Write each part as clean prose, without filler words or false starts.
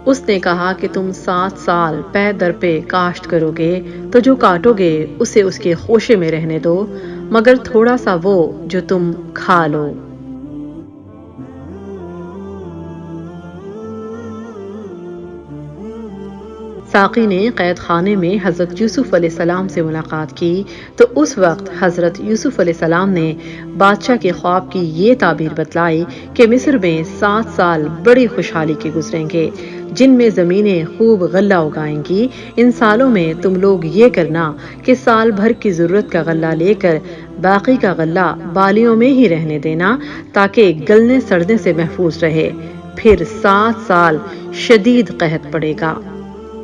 اس نے کہا کہ تم 7 سال پے در پہ کاشت کرو گے تو جو کاٹو گے اسے اس کے خوشے میں رہنے دو، مگر تھوڑا سا وہ جو تم کھا لو۔ ساقی نے قید خانے میں حضرت یوسف علیہ السلام سے ملاقات کی تو اس وقت حضرت یوسف علیہ السلام نے بادشاہ کے خواب کی یہ تعبیر بتلائی کہ مصر میں 7 سال بڑی خوشحالی کے گزریں گے، جن میں زمینیں خوب غلہ اگائیں گی۔ ان سالوں میں تم لوگ یہ کرنا کہ سال بھر کی ضرورت کا غلہ لے کر باقی کا غلہ بالیوں میں ہی رہنے دینا تاکہ گلنے سڑنے سے محفوظ رہے۔ پھر 7 سال شدید قحط پڑے گا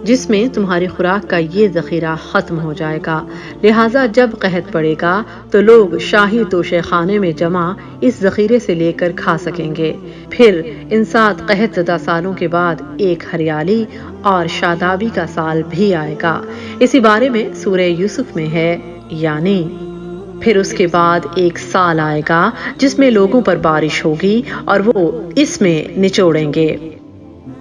جس میں تمہاری خوراک کا یہ ذخیرہ ختم ہو جائے گا، لہٰذا جب قحط پڑے گا تو لوگ شاہی توشے خانے میں جمع اس ذخیرے سے لے کر کھا سکیں گے۔ پھر ان 7 قحط زدہ سالوں کے بعد ایک ہریالی اور شادابی کا سال بھی آئے گا۔ اسی بارے میں سورہ یوسف میں ہے، یعنی پھر اس کے بعد ایک سال آئے گا جس میں لوگوں پر بارش ہوگی اور وہ اس میں نچوڑیں گے۔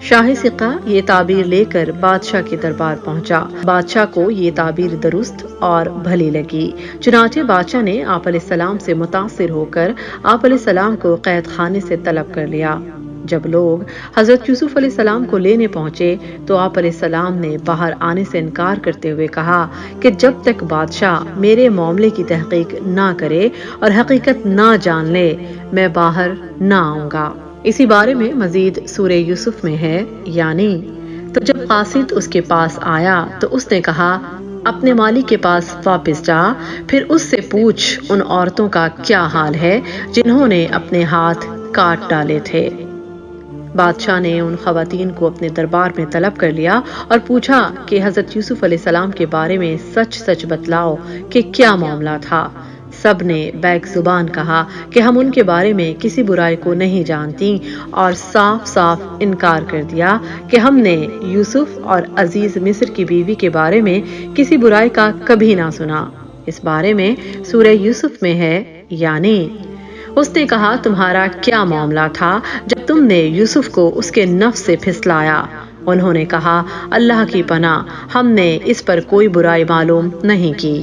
شاہ سقہ یہ تعبیر لے کر بادشاہ کے دربار پہنچا۔ بادشاہ کو یہ تعبیر درست اور بھلی لگی، چنانچہ بادشاہ نے آپ علیہ السلام سے متاثر ہو کر آپ علیہ السلام کو قید خانے سے طلب کر لیا۔ جب لوگ حضرت یوسف علیہ السلام کو لینے پہنچے تو آپ علیہ السلام نے باہر آنے سے انکار کرتے ہوئے کہا کہ جب تک بادشاہ میرے معاملے کی تحقیق نہ کرے اور حقیقت نہ جان لے میں باہر نہ آؤں گا۔ اسی بارے میں مزید سورہ یوسف میں ہے، یعنی تو جب قاصد اس کے پاس آیا تو اس نے کہا اپنے مالک کے پاس واپس جا، پھر اس سے پوچھ ان عورتوں کا کیا حال ہے جنہوں نے اپنے ہاتھ کاٹ ڈالے تھے۔ بادشاہ نے ان خواتین کو اپنے دربار میں طلب کر لیا اور پوچھا کہ حضرت یوسف علیہ السلام کے بارے میں سچ سچ بتلاؤ کہ کیا معاملہ تھا۔ سب نے بیک زبان کہا کہ ہم ان کے بارے میں کسی برائی کو نہیں جانتی، اور صاف صاف انکار کر دیا کہ ہم نے یوسف اور عزیز مصر کی بیوی کے بارے میں کسی برائی کا کبھی نہ سنا۔ اس بارے میں سورہ یوسف میں ہے، یعنی اس نے کہا تمہارا کیا معاملہ تھا جب تم نے یوسف کو اس کے نفس سے پھسلایا؟ انہوں نے کہا اللہ کی پناہ، ہم نے اس پر کوئی برائی معلوم نہیں کی۔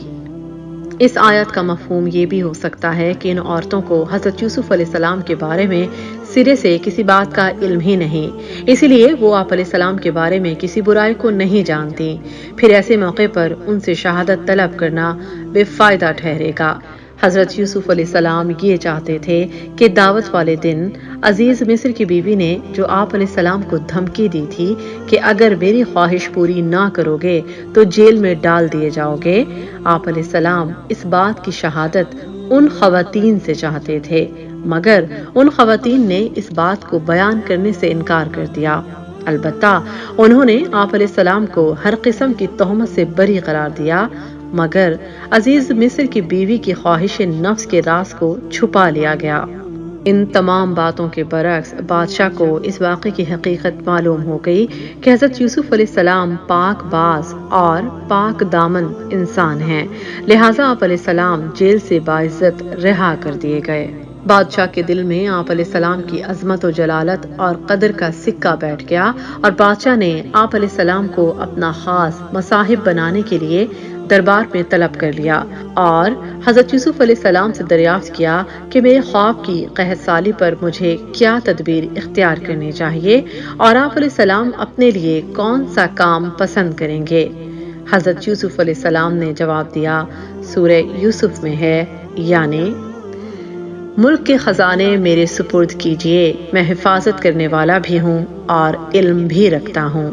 اس آیت کا مفہوم یہ بھی ہو سکتا ہے کہ ان عورتوں کو حضرت یوسف علیہ السلام کے بارے میں سرے سے کسی بات کا علم ہی نہیں، اسی لیے وہ آپ علیہ السلام کے بارے میں کسی برائی کو نہیں جانتی۔ پھر ایسے موقع پر ان سے شہادت طلب کرنا بے فائدہ ٹھہرے گا۔ حضرت یوسف علیہ السلام یہ چاہتے تھے کہ دعوت والے دن عزیز مصر کی بیوی نے جو آپ علیہ السلام کو دھمکی دی تھی کہ اگر میری خواہش پوری نہ کرو گے تو جیل میں ڈال دیے جاؤ گے، آپ علیہ السلام اس بات کی شہادت ان خواتین سے چاہتے تھے، مگر ان خواتین نے اس بات کو بیان کرنے سے انکار کر دیا۔ البتہ انہوں نے آپ علیہ السلام کو ہر قسم کی تہمت سے بری قرار دیا، مگر عزیز مصر کی بیوی کی خواہش نفس کے راز کو چھپا لیا گیا۔ ان تمام باتوں کے برعکس بادشاہ کو اس واقعے کی حقیقت معلوم ہو گئی کہ حضرت یوسف علیہ السلام پاک باز اور پاک دامن انسان ہیں، لہٰذا آپ علیہ السلام جیل سے باعزت رہا کر دیے گئے۔ بادشاہ کے دل میں آپ علیہ السلام کی عظمت و جلالت اور قدر کا سکہ بیٹھ گیا، اور بادشاہ نے آپ علیہ السلام کو اپنا خاص مصاحب بنانے کے لیے دربار میں طلب کر لیا، اور حضرت یوسف علیہ السلام سے دریافت کیا کہ میرے خواب کی قحط سالی پر مجھے کیا تدبیر اختیار کرنی چاہیے، اور آپ علیہ السلام اپنے لیے کون سا کام پسند کریں گے۔ حضرت یوسف علیہ السلام نے جواب دیا، سورہ یوسف میں ہے، یعنی ملک کے خزانے میرے سپرد کیجئے، میں حفاظت کرنے والا بھی ہوں اور علم بھی رکھتا ہوں۔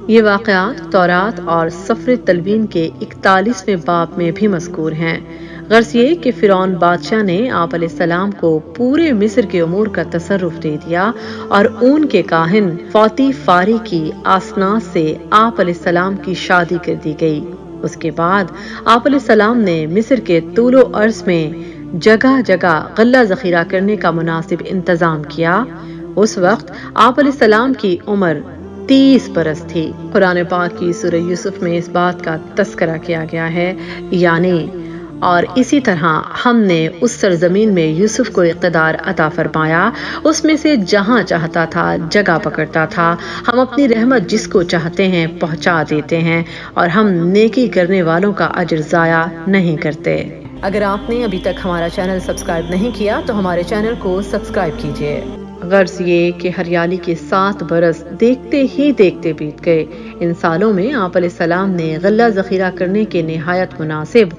یہ واقعات تورات اور سفر تلوین کے 41ویں باب میں بھی مذکور ہیں۔ غرض یہ کہ فرعون بادشاہ نے آپ علیہ السلام کو پورے مصر کے امور کا تصرف دے دیا، اور اون کے کاہن فوتی فاری کی آسناس سے آپ علیہ السلام کی شادی کر دی گئی۔ اس کے بعد آپ علیہ السلام نے مصر کے طول و عرض میں جگہ جگہ غلہ ذخیرہ کرنے کا مناسب انتظام کیا۔ اس وقت آپ علیہ السلام کی عمر 30 برس تھی۔ قرآن پاک کی سورہ یوسف میں اس بات کا تذکرہ کیا گیا ہے، یعنی اور اسی طرح ہم نے اس سرزمین میں یوسف کو اقتدار عطا فرمایا، اس میں سے جہاں چاہتا تھا جگہ پکڑتا تھا۔ ہم اپنی رحمت جس کو چاہتے ہیں پہنچا دیتے ہیں، اور ہم نیکی کرنے والوں کا اجر ضائع نہیں کرتے۔ اگر آپ نے ابھی تک ہمارا چینل سبسکرائب نہیں کیا تو ہمارے چینل کو سبسکرائب کیجیے۔ غرض یہ کہ ہریالی کے 7 برس دیکھتے ہی دیکھتے بیت گئے۔ ان سالوں میں آپ علیہ السلام نے غلہ ذخیرہ کرنے کے نہایت مناسب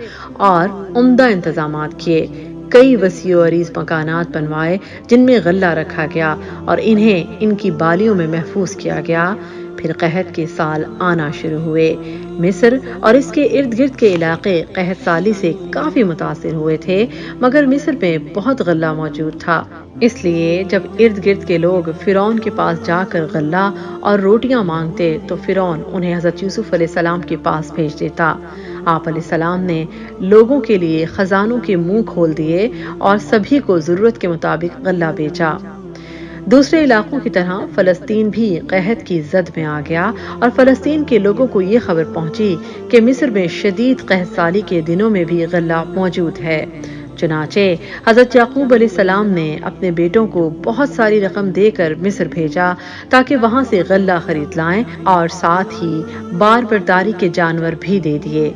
اور عمدہ انتظامات کیے۔ کئی وسیع و عریض مکانات بنوائے جن میں غلہ رکھا گیا اور انہیں ان کی بالیوں میں محفوظ کیا گیا۔ پھر قحط کے سال آنا شروع ہوئے۔ مصر اور اس کے ارد گرد کے علاقے قحط سالی سے کافی متاثر ہوئے تھے، مگر مصر میں بہت غلہ موجود تھا۔ اس لیے جب ارد گرد کے لوگ فرعون کے پاس جا کر غلہ اور روٹیاں مانگتے تو فرعون انہیں حضرت یوسف علیہ السلام کے پاس بھیج دیتا۔ آپ علیہ السلام نے لوگوں کے لیے خزانوں کے منہ کھول دیے اور سبھی کو ضرورت کے مطابق غلہ بیچا۔ دوسرے علاقوں کی طرح فلسطین بھی قحط کی زد میں آ گیا، اور فلسطین کے لوگوں کو یہ خبر پہنچی کہ مصر میں شدید قحط سالی کے دنوں میں بھی غلہ موجود ہے۔ چنانچہ حضرت یعقوب علیہ السلام نے اپنے بیٹوں کو بہت ساری رقم دے کر مصر بھیجا تاکہ وہاں سے غلہ خرید لائیں، اور ساتھ ہی بار برداری کے جانور بھی دے دیے۔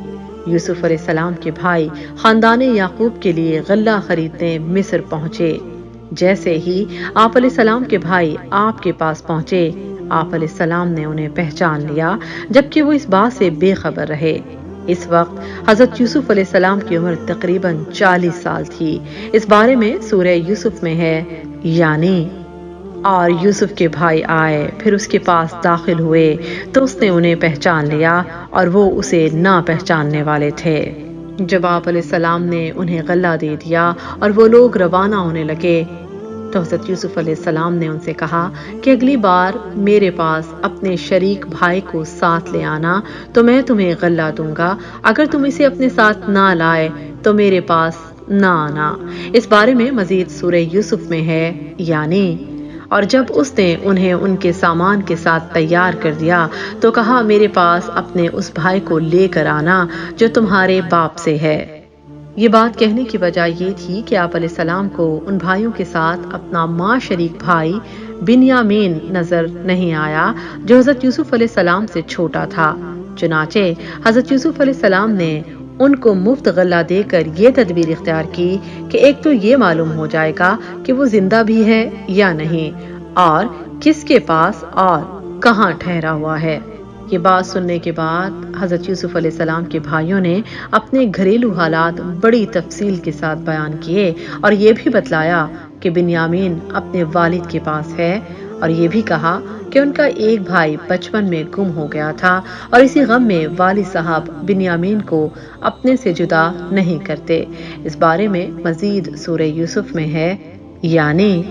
یوسف علیہ السلام کے بھائی خاندان یعقوب کے لیے غلہ خریدنے مصر پہنچے۔ جیسے ہی آپ علیہ السلام کے بھائی آپ کے پاس پہنچے، آپ علیہ السلام نے انہیں پہچان لیا، جبکہ وہ اس بات سے بے خبر رہے۔ اس وقت حضرت یوسف علیہ السلام کی عمر تقریباً 40 سال تھی۔ اس بارے میں سورہ یوسف میں ہے، یعنی اور یوسف کے بھائی آئے، پھر اس کے پاس داخل ہوئے تو اس نے انہیں پہچان لیا اور وہ اسے نہ پہچاننے والے تھے۔ جب آپ علیہ السلام نے انہیں غلہ دے دیا اور وہ لوگ روانہ ہونے لگے تو حضرت یوسف علیہ السلام نے ان سے کہا کہ اگلی بار میرے پاس اپنے شریک بھائی کو ساتھ لے آنا تو میں تمہیں غلہ دوں گا، اگر تم اسے اپنے ساتھ نہ لائے تو میرے پاس نہ آنا۔ اس بارے میں مزید سورہ یوسف میں ہے، یعنی اور جب اس نے انہیں ان کے سامان کے ساتھ تیار کر دیا تو کہا میرے پاس اپنے اس بھائی کو لے کر آنا جو تمہارے باپ سے ہے۔ یہ بات کہنے کی وجہ یہ تھی کہ آپ علیہ السلام کو ان بھائیوں کے ساتھ اپنا ماں شریک بھائی بنیامین نظر نہیں آیا جو حضرت یوسف علیہ السلام سے چھوٹا تھا۔ چنانچہ حضرت یوسف علیہ السلام نے ان کو مفت غلہ دے کر یہ تدبیر اختیار کی کہ ایک تو یہ معلوم ہو جائے گا کہ وہ زندہ بھی ہے یا نہیں، اور کس کے پاس اور کہاں ٹھہرا ہوا ہے۔ یہ بات سننے کے بعد حضرت یوسف علیہ السلام کے بھائیوں نے اپنے گھریلو حالات بڑی تفصیل کے ساتھ بیان کیے اور یہ بھی بتلایا کہ بنیامین اپنے والد کے پاس ہے، اور یہ بھی کہا کہ ان کا ایک بھائی بچپن میں گم ہو گیا تھا اور اسی غم میں والد صاحب بنیامین کو اپنے سے جدا نہیں کرتے۔ اس بارے میں مزید سورہ یوسف میں ہے، یعنی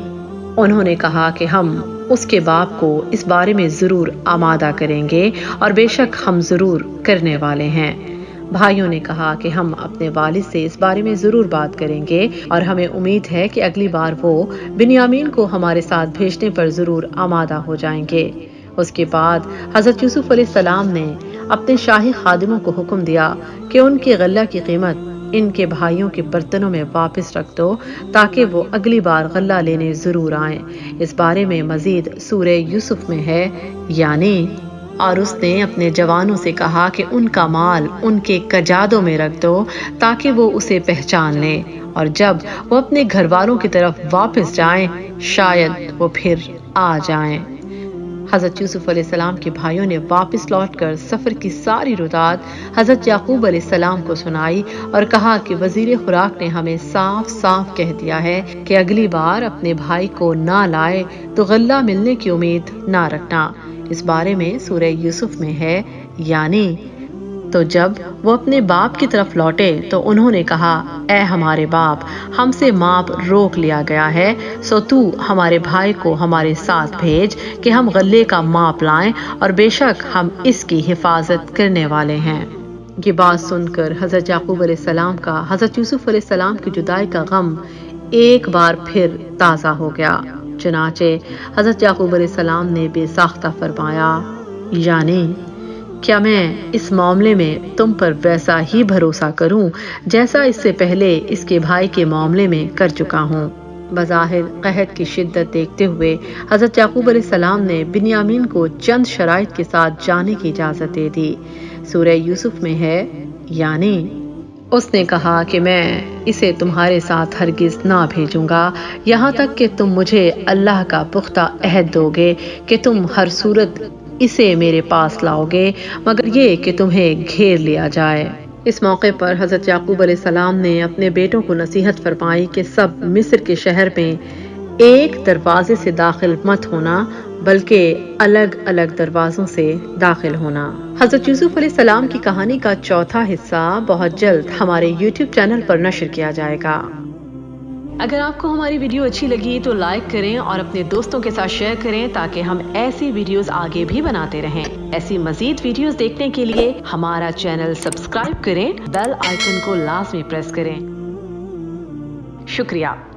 انہوں نے کہا کہ ہم اس کے باپ کو اس بارے میں ضرور آمادہ کریں گے اور بے شک ہم ضرور کرنے والے ہیں۔ بھائیوں نے کہا کہ ہم اپنے والد سے اس بارے میں ضرور بات کریں گے اور ہمیں امید ہے کہ اگلی بار وہ بنیامین کو ہمارے ساتھ بھیجنے پر ضرور آمادہ ہو جائیں گے۔ اس کے بعد حضرت یوسف علیہ السلام نے اپنے شاہی خادموں کو حکم دیا کہ ان کے غلہ کی قیمت ان کے بھائیوں کے برتنوں میں واپس رکھ دو تاکہ وہ اگلی بار غلہ لینے ضرور آئیں۔ اس بارے میں مزید سورہ یوسف میں ہے، یعنی اور اس نے اپنے جوانوں سے کہا کہ ان کا مال ان کے کجادوں میں رکھ دو تاکہ وہ اسے پہچان لیں، اور جب وہ اپنے گھر والوں کی طرف واپس جائیں شاید وہ پھر آ جائیں۔ حضرت یوسف علیہ السلام کے بھائیوں نے واپس لوٹ کر سفر کی ساری روداد حضرت یعقوب علیہ السلام کو سنائی اور کہا کہ وزیر خوراک نے ہمیں صاف صاف کہہ دیا ہے کہ اگلی بار اپنے بھائی کو نہ لائے تو غلہ ملنے کی امید نہ رکھنا۔ اس بارے میں سورہ یوسف میں ہے، یعنی تو جب وہ اپنے باپ کی طرف لوٹے تو انہوں نے کہا اے ہمارے باپ، ہم سے ماپ روک لیا گیا ہے، سو تو ہمارے بھائی کو ہمارے ساتھ بھیج کہ ہم غلے کا ماپ لائیں، اور بے شک ہم اس کی حفاظت کرنے والے ہیں۔ یہ بات سن کر حضرت یعقوب علیہ السلام کا حضرت یوسف علیہ السلام کی جدائی کا غم ایک بار پھر تازہ ہو گیا۔ چنانچہ حضرت یعقوب علیہ السلام نے بے ساختہ فرمایا، یعنی کیا میں اس معاملے میں تم پر ویسا ہی بھروسہ کروں جیسا اس سے پہلے اس کے بھائی کے معاملے میں کر چکا ہوں؟ بظاہر قحط کی شدت دیکھتے ہوئے حضرت یعقوب علیہ السلام نے بنیامین کو چند شرائط کے ساتھ جانے کی اجازت دے دی۔ سورہ یوسف میں ہے، یعنی اس نے کہا کہ میں اسے تمہارے ساتھ ہرگز نہ بھیجوں گا یہاں تک کہ تم مجھے اللہ کا پختہ عہد دو گے کہ تم ہر صورت اسے میرے پاس لاؤ گے مگر یہ کہ تمہیں گھیر لیا جائے۔ اس موقع پر حضرت یعقوب علیہ السلام نے اپنے بیٹوں کو نصیحت فرمائی کہ سب مصر کے شہر میں ایک دروازے سے داخل مت ہونا بلکہ الگ الگ دروازوں سے داخل ہونا۔ حضرت یوسف علیہ السلام کی کہانی کا چوتھا حصہ بہت جلد ہمارے YouTube چینل پر نشر کیا جائے گا۔ اگر آپ کو ہماری ویڈیو اچھی لگی تو لائک کریں اور اپنے دوستوں کے ساتھ شیئر کریں تاکہ ہم ایسی ویڈیوز آگے بھی بناتے رہیں۔ ایسی مزید ویڈیوز دیکھنے کے لیے ہمارا چینل سبسکرائب کریں، بیل آئیکن کو لازمی پریس کریں۔ شکریہ۔